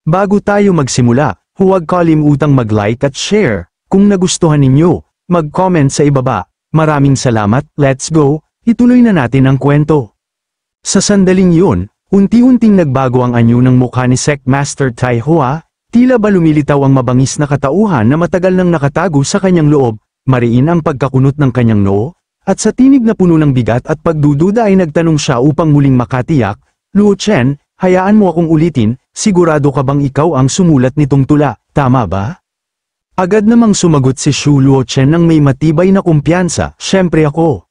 Bago tayo magsimula, huwag kalimutang mag-like at share. Kung nagustuhan ninyo, mag-comment sa ibaba. Maraming salamat, let's go, ituloy na natin ang kwento. Sa sandaling yun, unti-unting nagbago ang anyo ng mukha ni Sect Master Tai Hua, tila ba lumilitaw ang mabangis na katauhan na matagal nang nakatago sa kanyang loob, mariin ang pagkakunot ng kanyang noo, at sa tinig na puno ng bigat at pagdududa ay nagtanong siya upang muling makatiyak, Luo Chen, hayaan mo akong ulitin, sigurado ka bang ikaw ang sumulat nitong tula, tama ba? Agad namang sumagot si Shu Luo Chen nang may matibay na kumpiyansa, syempre ako.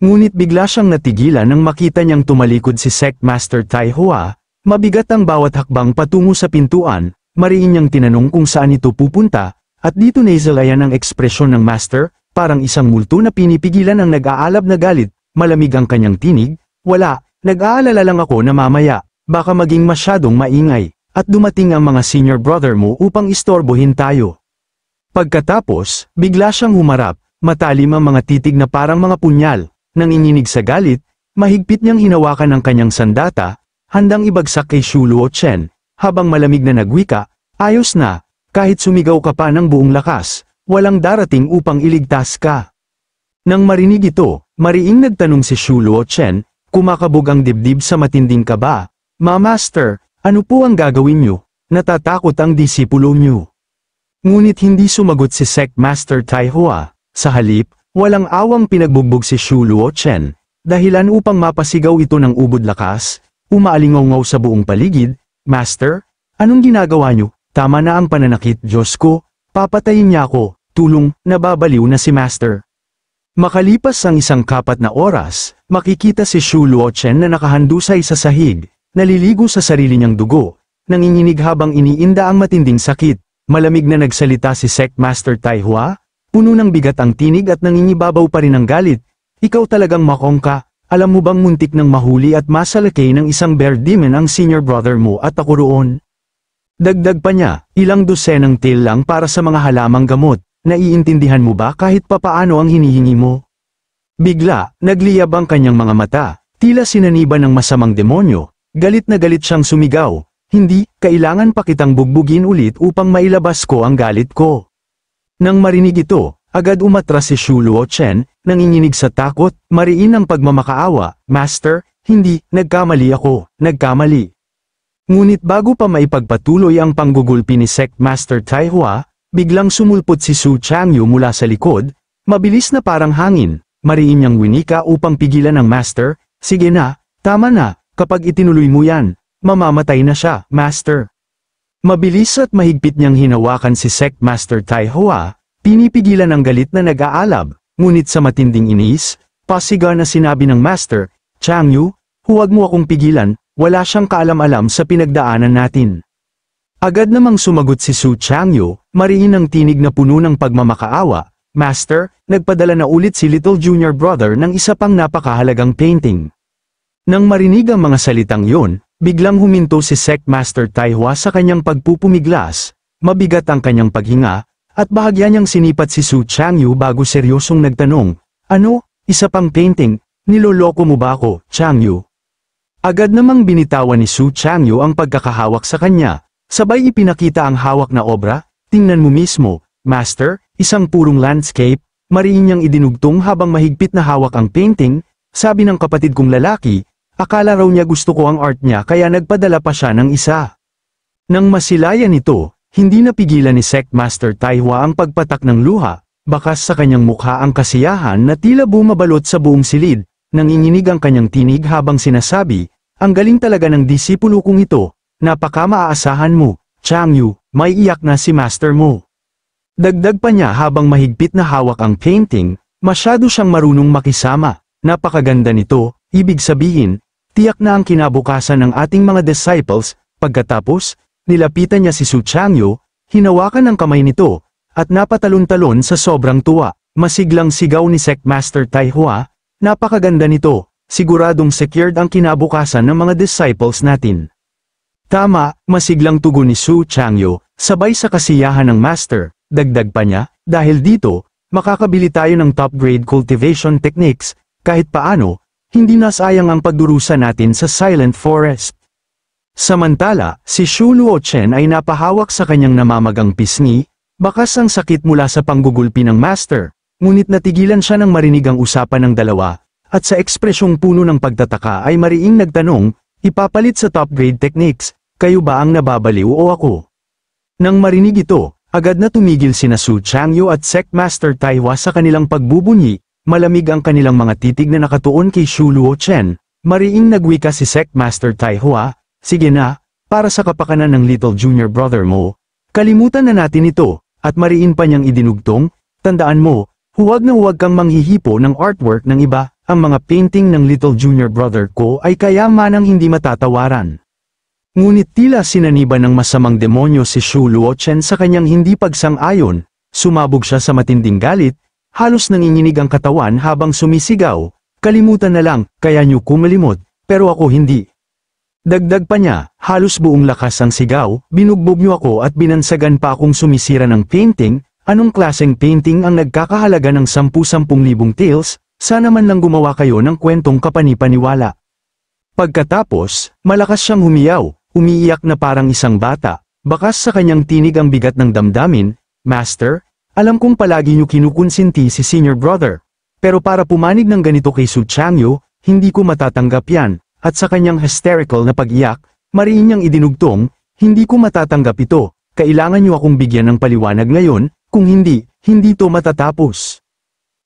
Ngunit bigla siyang natigilan nang makita niyang tumalikod si Sect Master Tai Hua, mabigat ang bawat hakbang patungo sa pintuan, mariin niyang tinanong kung saan ito pupunta, at dito naisalayan ang ekspresyon ng Master, parang isang multo na pinipigilan ang nag-aalab na galit, malamig ang kanyang tinig, wala, nag-aalala lang ako na mamaya, baka maging masyadong maingay, at dumating ang mga senior brother mo upang istorbohin tayo. Pagkatapos, bigla siyang humarap, matalim ang mga titig na parang mga punyal, nanginginig sa galit, mahigpit niyang hinawakan ang kanyang sandata, handang ibagsak kay Shu Luo Chen, habang malamig na nagwika, ayos na, kahit sumigaw ka pa ng buong lakas, walang darating upang iligtas ka. Nang marinig ito, mariing nagtanong si Shu Luo Chen, kumakabog ang dibdib sa matinding kaba, Master, ano po ang gagawin niyo? Natatakot ang disipulo niyo. Ngunit hindi sumagot si Sect Master Tai Hua, sa halip, walang awang pinagbugbog si Shu Luo Chen, dahilan upang mapasigaw ito ng ubod lakas, umaalingaw-ngaw sa buong paligid, Master, anong ginagawa niyo? Tama na ang pananakit, Diyos ko, papatayin niya ako, tulong, nababaliw na si Master. Makalipas ang isang kapat na oras, makikita si Shu Luo Chen na nakahandusay sa sahig, naliligo sa sarili niyang dugo, nanginginig habang iniinda ang matinding sakit, malamig na nagsalita si Sect Master Tai Hua, puno ng bigat ang tinig at nangingibabaw pa rin ang galit, ikaw talagang makong ka, alam mo bang muntik ng mahuli at masalakay ng isang bear demon ang senior brother mo at ako roon? Dagdag pa niya, ilang dosenang tail lang para sa mga halamang gamot, naiintindihan mo ba kahit papaano ang hinihingi mo? Bigla, nagliyab ang kanyang mga mata, tila sinaniban ng masamang demonyo. Galit na galit siyang sumigaw, hindi, kailangan pa kitang bugbugin ulit upang mailabas ko ang galit ko. Nang marinig ito, agad umatras si Shu Luo Chen, nanginginig sa takot, mariin ang pagmamakaawa, Master, hindi, nagkamali ako, nagkamali. Ngunit bago pa maipagpatuloy ang panggugulpi ni Sect Master Tai Hua, biglang sumulpot si Su Changyu mula sa likod, mabilis na parang hangin, mariin niyang winika upang pigilan ang Master, sige na, tama na. Kapag itinuloy mo yan, mamamatay na siya, Master. Mabilis at mahigpit niyang hinawakan si Sect Master Tai Hua, pinipigilan ang galit na nag-aalab, ngunit sa matinding inis, pasiga na sinabi ng Master, Changyu, huwag mo akong pigilan, wala siyang kaalam-alam sa pinagdaanan natin. Agad namang sumagot si Su Changyu, mariin ang tinig na puno ng pagmamakaawa, Master, nagpadala na ulit si Little Junior Brother ng isa pang napakahalagang painting. Nang marinig ang mga salitang yun, biglang huminto si Sect Master Tai Hua sa kanyang pagpupumiglas, mabigat ang kanyang paghinga, at bahagya niyang sinipat si Su Changyu bago seryosong nagtanong, ano, isa pang painting, niloloko mo ba ako, Changyu? Agad namang binitawan ni Su Changyu ang pagkakahawak sa kanya, sabay ipinakita ang hawak na obra, tingnan mo mismo, Master, isang purong landscape, mariin niyang idinugtong habang mahigpit na hawak ang painting, sabi ng kapatid kong lalaki, akala raw niya gusto ko ang art niya kaya nagpadala pa siya ng isa. Nang masilayan ito, hindi napigilan ni Sect Master Tai Hua ang pagpatak ng luha, bakas sa kanyang mukha ang kasiyahan na tila bumabalot sa buong silid, nanginginig ang kanyang tinig habang sinasabi, ang galing talaga ng disipulo kong ito, napaka maaasahan mo, Changyu, may iyak na si Master mo. Dagdag pa niya habang mahigpit na hawak ang painting, masyado siyang marunong makisama, napakaganda nito, ibig sabihin, tiyak na ang kinabukasan ng ating mga disciples. Pagkatapos, nilapitan niya si Su Changyu, hinawakan ang kamay nito, at napatalon-talon sa sobrang tuwa, masiglang sigaw ni Sect Master Tai Hua, napakaganda nito, siguradong secured ang kinabukasan ng mga disciples natin. Tama, masiglang tugon ni Su Changyu, sabay sa kasiyahan ng Master, dagdag pa niya, dahil dito, makakabili tayo ng top-grade cultivation techniques, kahit paano, hindi nasayang ang pagdurusa natin sa Silent Forest. Samantala, si Shu Luochen ay napahawak sa kanyang namamagang pisngi, bakas ang sakit mula sa panggugulpi ng master, ngunit natigilan siya nang marinig ang usapan ng dalawa, at sa ekspresyong puno ng pagtataka ay mariing nagtanong, ipapalit sa top grade techniques, kayo ba ang nababaliw o ako? Nang marinig ito, agad na tumigil sina Su Changyu at Sect Master Taihua sa kanilang pagbubunyi, malamig ang kanilang mga titig na nakatuon kay Shu Luochen, mariing nagwika si Sect Master Taihua, sige na, para sa kapakanan ng little junior brother mo, kalimutan na natin ito, at mariin pa niyang idinugtong, tandaan mo, huwag na huwag kang manghihipo ng artwork ng iba, ang mga painting ng little junior brother ko ay kayamanang hindi matatawaran. Ngunit tila sinaniba ng masamang demonyo si Shu Luochen sa kanyang hindi pagsang-ayon, sumabog siya sa matinding galit, halos nanginginig ang katawan habang sumisigaw, kalimutan na lang, kaya niyo kumalimot, pero ako hindi. Dagdag pa niya, halos buong lakas ang sigaw, binugbog niyo ako at binansagan pa akong sumisira ng painting, anong klaseng painting ang nagkakahalaga ng 10,000 taels, sana man lang gumawa kayo ng kwentong kapanipaniwala. Pagkatapos, malakas siyang humiyaw, umiiyak na parang isang bata, bakas sa kanyang tinig ang bigat ng damdamin, Master, alam kong palagi niyo kinukonsinti si senior brother, pero para pumanig ng ganito kay Su Changyu, hindi ko matatanggap yan. At sa kanyang hysterical na pag-iyak, mariin niyang idinugtong, hindi ko matatanggap ito, kailangan niyo akong bigyan ng paliwanag ngayon, kung hindi, hindi to matatapos.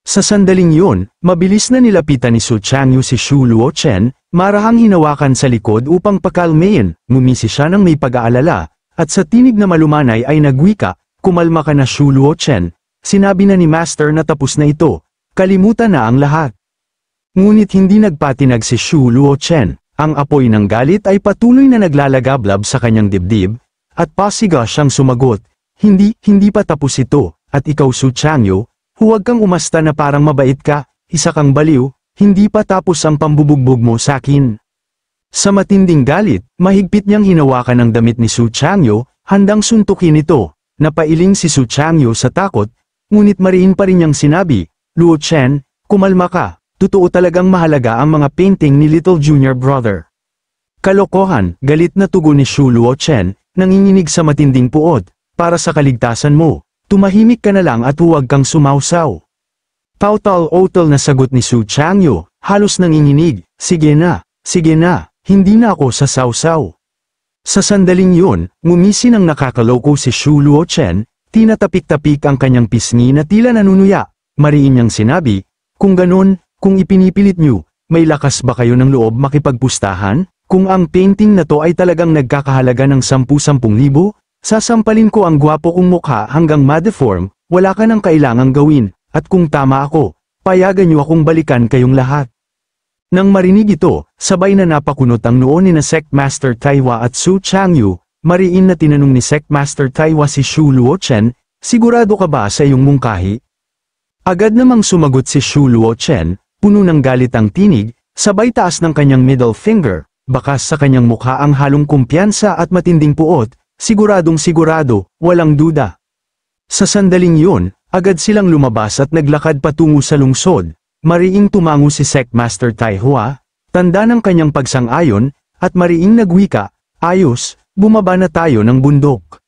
Sa sandaling yun, mabilis na nilapitan ni Su Changyu si Shu Luochen, marahang hinawakan sa likod upang pakalmayin, ngumisi siya ng may pag-aalala, at sa tinig na malumanay ay nagwika, kumalma ka na Shu Luochen, sinabi na ni Master na tapos na ito, kalimutan na ang lahat. Ngunit hindi nagpatinag si Shu Luochen, ang apoy ng galit ay patuloy na naglalagablab sa kanyang dibdib, at pasiga siyang sumagot, hindi pa tapos ito, at ikaw Su Changyu, huwag kang umasta na parang mabait ka, isa kang baliw, hindi pa tapos ang pambubugbog mo sa akin. Sa matinding galit, mahigpit niyang hinawakan ang damit ni Su Changyu, handang suntukin ito, napailing si Su Changyu sa takot, ngunit mariin pa rin niyang sinabi, Luochen, kumalma ka. Totoo talagang mahalaga ang mga painting ni little junior brother. Kalokohan, galit na tugon ni Shu Luochen, nanginginig sa matinding puot, para sa kaligtasan mo, tumahimik ka na lang at huwag kang sumausaw. Pautal-otal na sagot ni Su Changyu, halos nanginginig, sige na, hindi na ako sasawsaw. Sa sandaling yun, ngumisi ng nakakaloko si Shu Luochen, tinatapik-tapik ang kanyang pisngi na tila nanunuya, mariin niyang sinabi, kung ganun, kung ipinipilit niyo, may lakas ba kayo ng loob makipagpustahan? Kung ang painting na to ay talagang nagkakahalaga ng 10,000, sasampalin ko ang gwapo kong mukha hanggang ma-deform, wala ka nang kailangang gawin, at kung tama ako, payagan niyo akong balikan kayong lahat. Nang marinig ito, sabay na napakunot ang noo ni na Sect Master Taihua at Su Changyu, mariin na tinanong ni Sect Master Taihua si Shu Luochen, sigurado ka ba sa iyong mungkahi? Agad namang sumagot si Shu Luochen, puno ng galit ang tinig, sabay taas ng kanyang middle finger, bakas sa kanyang mukha ang halong kumpiyansa at matinding puot, siguradong sigurado, walang duda. Sa sandaling yun, agad silang lumabas at naglakad patungo sa lungsod, mariing tumango si Sect Master Taihua, tanda ng kanyang pagsang-ayon, at mariing nagwika, ayos, bumaba na tayo ng bundok.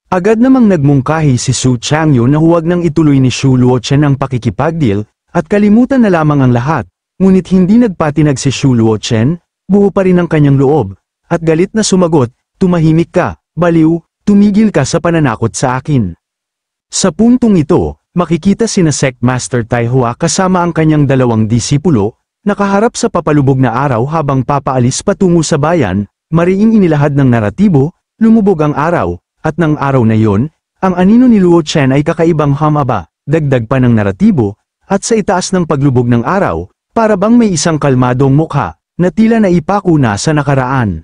Agad namang nagmungkahi si Su Changyu na huwag nang ituloy ni Shu Luochen ang pakikipagdeal, at kalimutan na lamang ang lahat, ngunit hindi nagpatinag si Shu Luochen, buo pa rin ang kanyang loob, at galit na sumagot, tumahimik ka, baliw, tumigil ka sa pananakot sa akin. Sa puntong ito, makikita sina Sect Master Taihua kasama ang kanyang dalawang disipulo, nakaharap sa papalubog na araw habang papaalis patungo sa bayan, mariing inilahad ng naratibo, lumubog ang araw, at ng araw na yon, ang anino ni Luochen ay kakaibang hamaba, dagdag pa ng naratibo, at sa itaas ng paglubog ng araw, para bang may isang kalmadong mukha, na tila naipako na sa nakaraan.